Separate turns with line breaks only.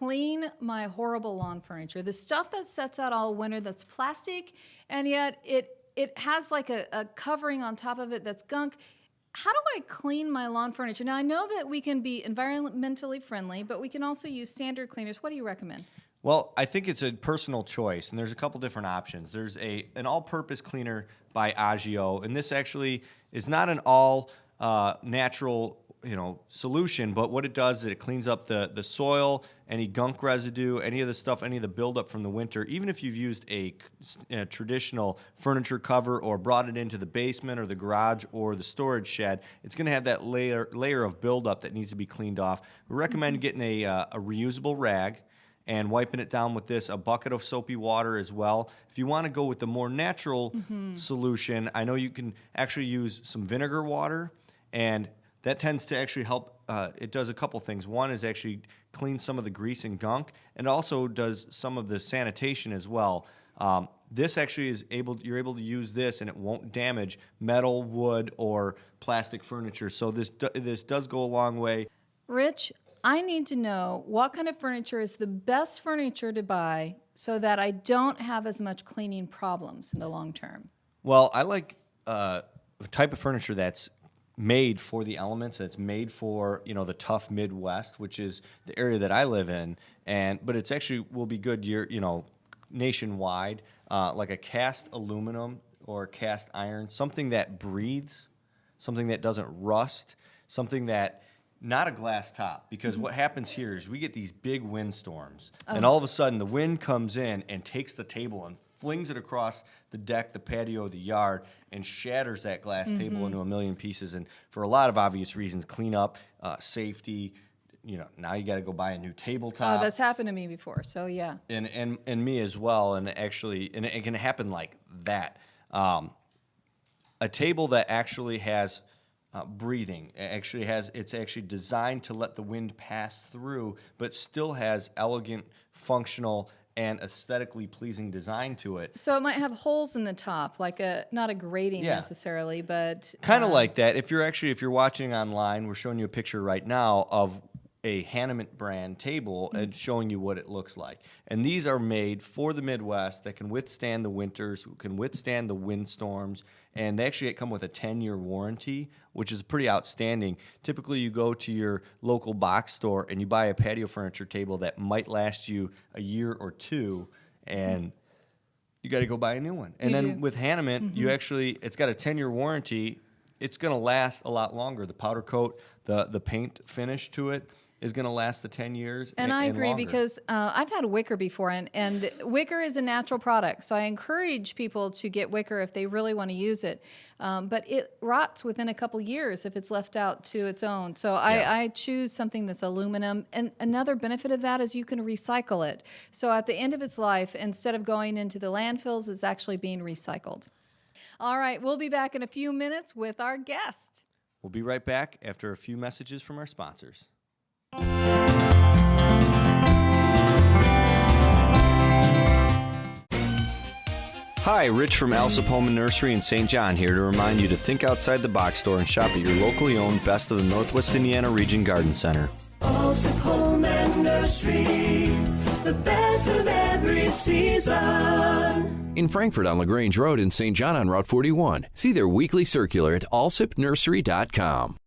clean my horrible lawn furniture? The stuff that sets out all winter that's plastic, and yet it has like a covering on top of it that's gunk. How do I clean my lawn furniture? Now, I know that we can be environmentally friendly, but we can also use standard cleaners. What do you recommend?
Well, I think it's a personal choice, and there's a couple different options. There's an all-purpose cleaner by Agio, and this actually is not an all natural solution, but what it does is it cleans up the soil, any gunk residue, any of the stuff, any of the buildup from the winter. Even if you've used a traditional furniture cover or brought it into the basement or the garage or the storage shed, it's going to have that layer of buildup that needs to be cleaned off. We recommend getting a reusable rag and wiping it down with this, a bucket of soapy water as well. If you want to go with the more natural solution, I know you can actually use some vinegar water, and that tends to actually help. It does a couple things. One is actually clean some of the grease and gunk, and also does some of the sanitation as well. This actually you're able to use this, and it won't damage metal, wood, or plastic furniture. So this does go a long way.
Rich, I need to know what kind of furniture is the best furniture to buy so that I don't have as much cleaning problems in the long term.
Well, I like the type of furniture that's made for the elements. That's made for the tough Midwest, which is the area that I live in, but it's actually will be good nationwide, like a cast aluminum or cast iron, something that breathes, something that doesn't rust, something that not a glass top, because what happens here is we get these big windstorms, and all of a sudden the wind comes in and takes the table and flings it across the deck, the patio, the yard, and shatters that glass table into a million pieces. And for a lot of obvious reasons, cleanup, safety, now you got to go buy a new tabletop.
Oh, that's happened to me before, so yeah.
And me as well, and it can happen like that. A table that actually has breathing. It's actually designed to let the wind pass through, but still has elegant, functional, and aesthetically pleasing design to it.
So it might have holes in the top, like not a grating necessarily, but
kind of like that. If you're watching online, we're showing you a picture right now of a Hanneman brand table and showing you what it looks like. And these are made for the Midwest that can withstand the winters, can withstand the windstorms, and they actually come with a 10-year warranty, which is pretty outstanding. Typically, you go to your local box store and you buy a patio furniture table that might last you a year or two, and you got to go buy a new one. And then with Hanneman, it's got a 10-year warranty. It's going to last a lot longer. The powder coat, the paint finish to it is going to last the 10 years
and I agree
longer.
Because I've had wicker before, and wicker is a natural product. So I encourage people to get wicker if they really want to use it. But it rots within a couple years if it's left out to its own. So I choose something that's aluminum. And another benefit of that is you can recycle it. So at the end of its life, instead of going into the landfills, it's actually being recycled. All right, we'll be back in a few minutes with our guest.
We'll be right back after a few messages from our sponsors. Hi, Rich from Alsop Home and Nursery in St. John here to remind you to think outside the box store and shop at your locally owned Best of the Northwest Indiana Region Garden Center.
Alsop Home and Nursery, the best of every season.
In Frankfort on LaGrange Road and St. John on Route 41. See their weekly circular at alsopnursery.com.